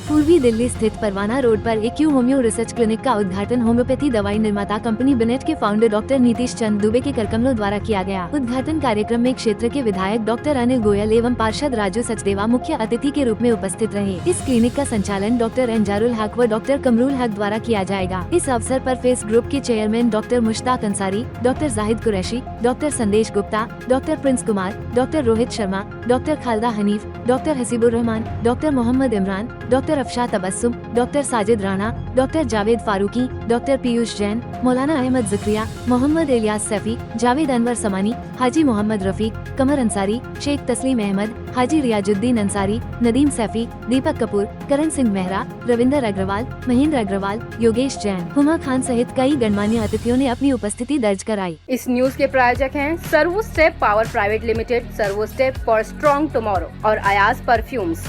पूर्वी दिल्ली स्थित परवाना रोड पर एक्यू होम्यो रिसर्च क्लिनिक का उद्घाटन होम्योपैथी दवाई निर्माता कंपनी बिनेट के फाउंडर डॉक्टर नीतीश चंद दुबे के करकमलों द्वारा किया गया। उद्घाटन कार्यक्रम में क्षेत्र के विधायक डॉक्टर अनिल गोयल एवं पार्षद राजू सचदेवा मुख्य अतिथि के रूप में उपस्थित रहे। इस क्लिनिक का संचालन डॉक्टर अंजारुल हक व डॉक्टर कमरुल हक द्वारा किया जाएगा। इस अवसर पर फेस ग्रुप के chairman doctor Mushtaq Ansari, doctor Zahid Qureshi, doctor Sandesh Gupta, doctor Prince Kumar, doctor Rohit Sharma, doctor Khalda Hanif, doctor Hasibur Rahman, doctor Mohammad Imran, doctor Afsha Tabassum, doctor Sajid Rana, doctor Javed Farooqui, doctor Piyush Jain, Maulana Ahmad Zakaria, Mohammad Ilyas Saifi, Javed Anwar समानी, हाजी मोहम्मद रफीक, कमर अंसारी, शेख तस्लीम अहमद, हाजी रियाजुद्दीन अंसारी, नदीम सैफी, दीपक कपूर, करण सिंह मेहरा, रविंदर अग्रवाल, महेंद्र अग्रवाल, योगेश जैन, हुमा खान सहित कई गणमान्य अतिथियों ने अपनी उपस्थिति दर्ज कराई। इस न्यूज के प्रायोजक हैं servo step power private limited, servo step for strong tomorrow और अयाज परफ्यूम्स।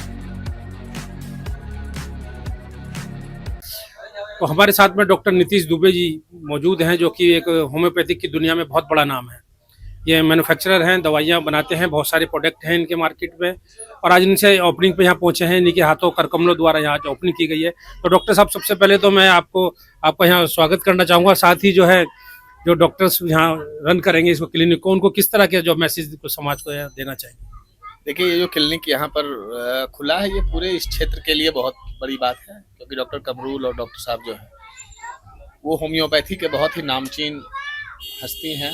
तो हमारे साथ में डॉक्टर नीतीश दुबे जी मौजूद हैं, जो कि एक होम्योपैथिक की दुनिया में बहुत बड़ा नाम है। ये मैन्युफैक्चरर हैं, दवाइयाँ बनाते हैं, बहुत सारे प्रोडक्ट हैं इनके मार्केट में। और आज इनसे ओपनिंग पे यहाँ पहुँचे हैं, इन्हीं के हाथों करकमलों द्वारा यहाँ ओपनिंग की गई है। तो डॉक्टर साहब, सबसे पहले तो मैं आपका यहाँ स्वागत करना चाहूँगा। साथ ही जो डॉक्टर्स यहाँ रन करेंगे इसको क्लिनिक को, उनको किस तरह के जो मैसेज को समाज को देना चाहिए? देखिए, ये जो क्लिनिक यहाँ पर खुला है, ये पूरे इस क्षेत्र के लिए बहुत बड़ी बात है, क्योंकि डॉक्टर कमरुल और डॉक्टर साहब जो है वो होम्योपैथी के बहुत ही नामचीन हस्ती हैं।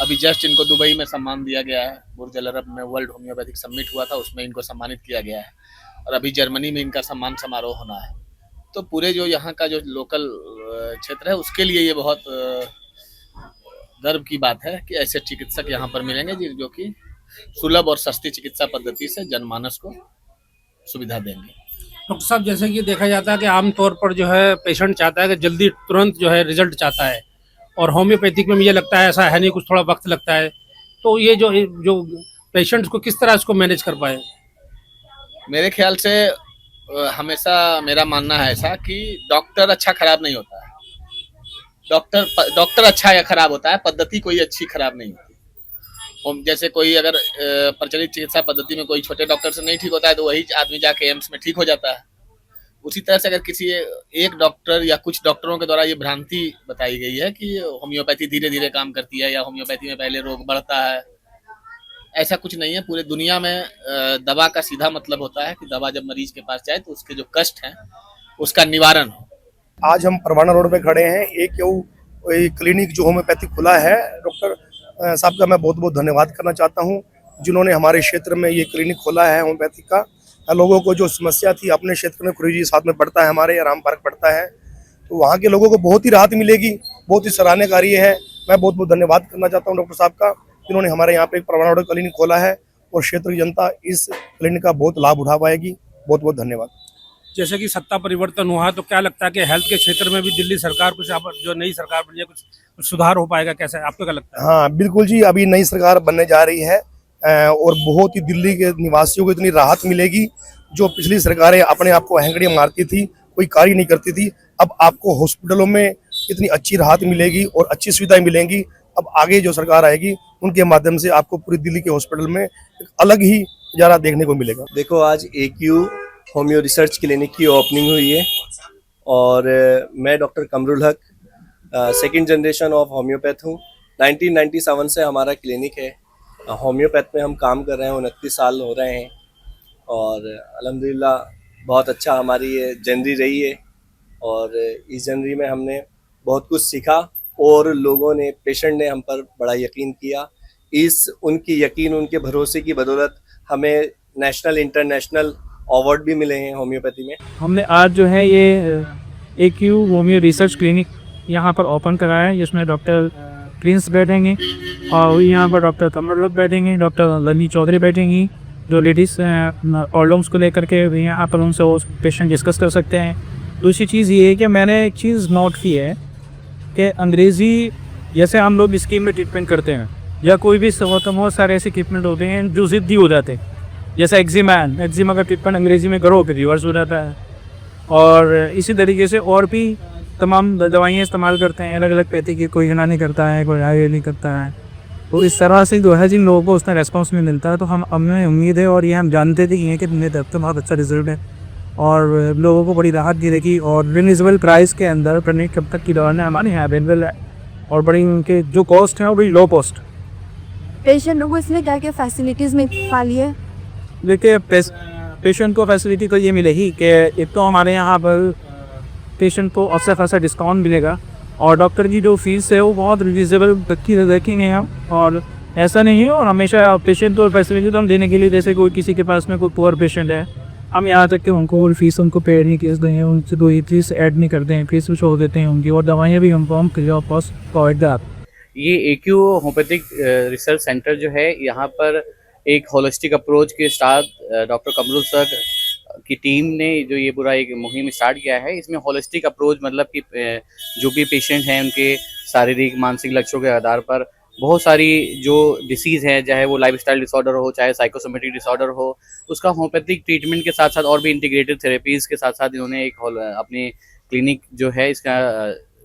अभी जस्ट इनको दुबई में सम्मान दिया गया है। बुर्ज अल अरब में वर्ल्ड होम्योपैथिक समिट हुआ था, उसमें इनको सम्मानित किया गया है। और अभी जर्मनी में इनका सम्मान समारोह होना है। तो पूरे जो यहाँ का जो लोकल क्षेत्र है उसके लिए ये बहुत गर्व की बात है कि ऐसे चिकित्सक यहाँ पर मिलेंगे जो कि सुलभ और सस्ती चिकित्सा पद्धति से जनमानस को सुविधा देंगे। डॉक्टर साहब, जैसे कि देखा जाता है कि आमतौर पर जो है पेशेंट चाहता है कि जल्दी तुरंत जो है रिजल्ट चाहता है, और होम्योपैथिक में मुझे लगता है ऐसा है नहीं, कुछ थोड़ा वक्त लगता है। तो ये जो पेशेंट्स को किस तरह इसको मैनेज कर पाए? मेरे ख्याल से हमेशा मेरा मानना है ऐसा कि डॉक्टर अच्छा खराब नहीं होता है। डॉक्टर अच्छा या खराब होता है, पद्धति कोई अच्छी खराब नहीं होती। जैसे कोई अगर प्रचलित चिकित्सा पद्धति में कोई छोटे डॉक्टर से नहीं ठीक होता है तो वही आदमी जाके एम्स में ठीक हो जाता है। उसी तरह से अगर किसी एक डॉक्टर या कुछ डॉक्टरों के द्वारा ये भ्रांति बताई गई है कि होम्योपैथी धीरे धीरे काम करती है या होम्योपैथी में पहले रोग बढ़ता है, ऐसा कुछ नहीं है। पूरे दुनिया में दवा का सीधा मतलब होता है कि दवा जब मरीज के पास जाए तो उसके जो कष्ट हैं उसका निवारण हो। आज हम परवाना रोड पे खड़े हैं। एक क्लिनिक जो होम्योपैथिक खुला है, डॉक्टर साहब का मैं बहुत बहुत धन्यवाद करना चाहता हूं, जिन्होंने हमारे क्षेत्र में ये क्लिनिक खोला है होम्योपैथिक का। लोगों को जो समस्या थी अपने क्षेत्र में, खुरीजी साथ में पड़ता है हमारे, राम पार्क पड़ता है, तो वहाँ के लोगों को बहुत ही राहत मिलेगी। बहुत ही सराहनीय कार्य है। मैं बहुत बहुत धन्यवाद करना चाहता हूँ डॉक्टर साहब का, जिन्होंने हमारे यहाँ पे एक परवाना रोड क्लिनिक खोला है और क्षेत्र की जनता इस क्लिनिक का बहुत लाभ उठा पाएगी। बहुत बहुत धन्यवाद। जैसे कि सत्ता परिवर्तन हुआ, तो क्या लगता है कि हेल्थ के क्षेत्र में भी दिल्ली सरकार कुछ जो नई सरकार बनी है कुछ सुधार हो पाएगा? कैसे आपको क्या लगता है? हाँ बिल्कुल जी, अभी नई सरकार बनने जा रही है और बहुत ही दिल्ली के निवासियों को इतनी राहत मिलेगी। जो पिछली सरकारें अपने आप को हैंकड़ियाँ मारती थी, कोई कार्य नहीं करती थी, अब आपको हॉस्पिटलों में इतनी अच्छी राहत मिलेगी और अच्छी सुविधाएं मिलेंगी। अब आगे जो सरकार आएगी उनके माध्यम से आपको पूरी दिल्ली के हॉस्पिटल में एक अलग ही नजारा देखने को मिलेगा। देखो, आज एक्यू होम्यो रिसर्च क्लिनिक की ओपनिंग हुई है और मैं डॉक्टर कमरुल हक सेकंड जनरेशन ऑफ होम्योपैथ हूँ। 1997 से हमारा क्लिनिक है। होम्योपैथ में हम काम कर रहे हैं, 29 साल हो रहे हैं और अल्हम्दुलिल्लाह बहुत अच्छा हमारी ये जर्नी रही है। और इस जर्नी में हमने बहुत कुछ सीखा और लोगों ने, पेशेंट ने हम पर बड़ा यकीन किया। उनकी यकीन, उनके भरोसे की बदौलत हमें नेशनल इंटरनेशनल अवार्ड भी मिले हैं होम्योपैथी में। हमने आज जो है ये एक्यू होम्यो रिसर्च क्लिनिक यहाँ पर ओपन कराया है, जिसमें डॉक्टर प्रिंस बैठेंगे और यहाँ पर डॉक्टर कमरुल हक बैठेंगे, डॉक्टर लनी चौधरी बैठेंगी, जो लेडीज़ प्रॉब्लम्स को लेकर के यहाँ पर उनसे वो पेशेंट डिस्कस कर सकते हैं। दूसरी चीज़ ये है कि मैंने एक चीज़ नोट की है कि अंग्रेज़ी, जैसे हम लोग स्किन में ट्रीटमेंट करते हैं या कोई भी बहुत सारे ऐसे ट्रीटमेंट होते हैं जो ज़िद्दी हो जाते हैं, जैसे एक्जिमा का ट्रीटमेंट अंग्रेज़ी में करो फिर रिवर्स हो जाता है। और इसी तरीके से और भी तमाम दवाइयाँ इस्तेमाल करते हैं अलग अलग पैथी की, कोई यूनानी करता है, कोई आयुर्वेदिक करता है। तो इस तरह से जो है जिन लोगों को उसका रेस्पॉन्स नहीं मिलता है, तो हमें उम्मीद है और ये हम जानते थे कि मेरे तरफ से बहुत अच्छा रिजल्ट है और लोगों को बड़ी राहत दी रहेगी और रिजनेबल प्राइस के अंदर क्लिनिक कब तक की दवाएं हमारे यहाँ अवेलेबल है और बड़ी उनके जो कॉस्ट है वो बड़ी लो कॉस्ट। पेशेंट लोगों को इसमें क्या क्या फैसिलिटीज़ मिल पाली है? देखिए पेशेंट को फैसिलिटी तो ये मिलेगी कि एक तो हमारे यहाँ पर पेशेंट को अच्छा खासा डिस्काउंट मिलेगा और डॉक्टर की जो फीस है वो बहुत रिजनेबल रखेंगे हम, और ऐसा नहीं है और हमेशा पेशेंट को फैसिलिटी तो हम देने के लिए, जैसे कोई किसी के पास में कोई पुअर पेशेंट है हम यहाँ तक कि उनको फीस उनको पेड नहीं केस दें, उनसे कोई फीस ऐड नहीं करते हैं, फीस भी छोड़ देते हैं उनकी, और दवाइयाँ भी हमको हम फ्री ऑफ कॉस्ट प्रोवाइड कराते हैं। ये AQ होम्योपैथिक रिसर्च सेंटर जो है, यहाँ पर एक होलिस्टिक अप्रोच के साथ डॉक्टर कमरुल सर की टीम ने जो ये पूरा एक मुहिम स्टार्ट किया है। इसमें होलिस्टिक अप्रोच मतलब कि जो भी पेशेंट हैं उनके शारीरिक मानसिक लक्ष्यों के आधार पर बहुत सारी जो डिसीज़ है, चाहे वो लाइफस्टाइल डिसऑर्डर हो, चाहे साइकोसोमेटिक डिसऑर्डर हो, उसका होम्योपैथिक ट्रीटमेंट के साथ साथ और भी इंटीग्रेटेड थेरेपीज़ के साथ साथ इन्होंने एक अपनी क्लिनिक जो है इसका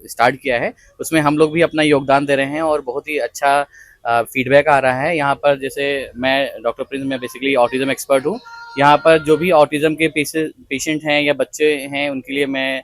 स्टार्ट किया है। उसमें हम लोग भी अपना योगदान दे रहे हैं और बहुत ही अच्छा फीडबैक आ रहा है। यहाँ पर जैसे मैं डॉक्टर प्रिंस, मैं बेसिकली ऑटिज़म एक्सपर्ट हूँ। यहाँ पर जो भी ऑटिज़म के पेशेंट हैं या बच्चे हैं उनके लिए मैं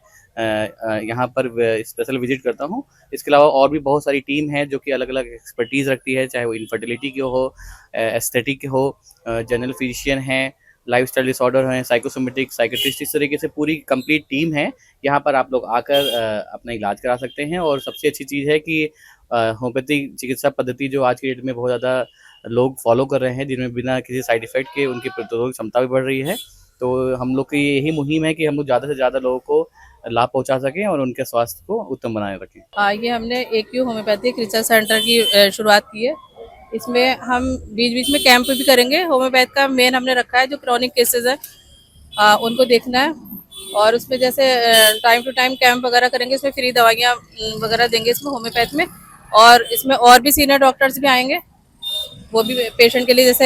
यहाँ पर स्पेशल विजिट करता हूँ। इसके अलावा और भी बहुत सारी टीम है जो कि अलग अलग एक्सपर्टीज़ रखती है, चाहे वो इनफर्टिलिटी की हो, एस्थेटिक के हो, जनरल फिजिशियन हैं, लाइफस्टाइल डिसऑर्डर हैं, साइकोसोमेटिक, साइकेट्रिस्ट, इस तरीके से पूरी कंप्लीट टीम है। यहाँ पर आप लोग आकर अपना इलाज करा सकते हैं। और सबसे अच्छी चीज़ है कि होम्योपैथिक चिकित्सा पद्धति जो आज के डेट में बहुत ज़्यादा लोग फॉलो कर रहे हैं, जिनमें बिना किसी साइड इफ़ेक्ट के उनकी प्रतिरोधक क्षमता भी बढ़ रही है। तो हम लोग की यही मुहिम है कि हम लोग ज़्यादा से ज़्यादा लोगों को लाभ पहुंचा सकें और उनके स्वास्थ्य को उत्तम बनाए रखें। ये हमने AQ होम्योपैथिक रिसर्च सेंटर की शुरुआत की है। इसमें हम बीच बीच में कैंप भी करेंगे। होम्योपैथ का मेन हमने रखा है जो क्रॉनिक केसेस हैं उनको देखना है, और उसमें जैसे टाइम टू टाइम कैंप वगैरह करेंगे। इसमें फ्री दवाइयाँ वगैरह देंगे इसमें होम्योपैथ में, और इसमें और भी सीनियर डॉक्टर्स भी आएंगे, वो भी पेशेंट के लिए जैसे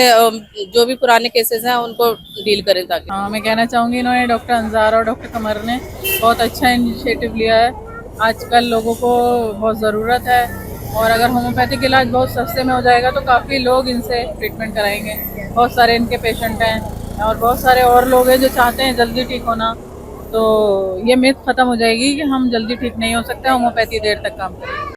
जो भी पुराने केसेस हैं उनको डील करें ताकि। मैं कहना चाहूँगी इन्होंने डॉक्टर अंजार और डॉक्टर कमर ने बहुत अच्छा इनिशिएटिव लिया है। आजकल लोगों को बहुत ज़रूरत है, और अगर होम्योपैथिक इलाज बहुत सस्ते में हो जाएगा तो काफ़ी लोग इनसे ट्रीटमेंट कराएंगे। बहुत सारे इनके पेशेंट हैं और बहुत सारे और लोग हैं जो चाहते हैं जल्दी ठीक होना, तो ये मिथ ख़त्म हो जाएगी कि हम जल्दी ठीक नहीं हो सकते, होम्योपैथी देर तक काम करें।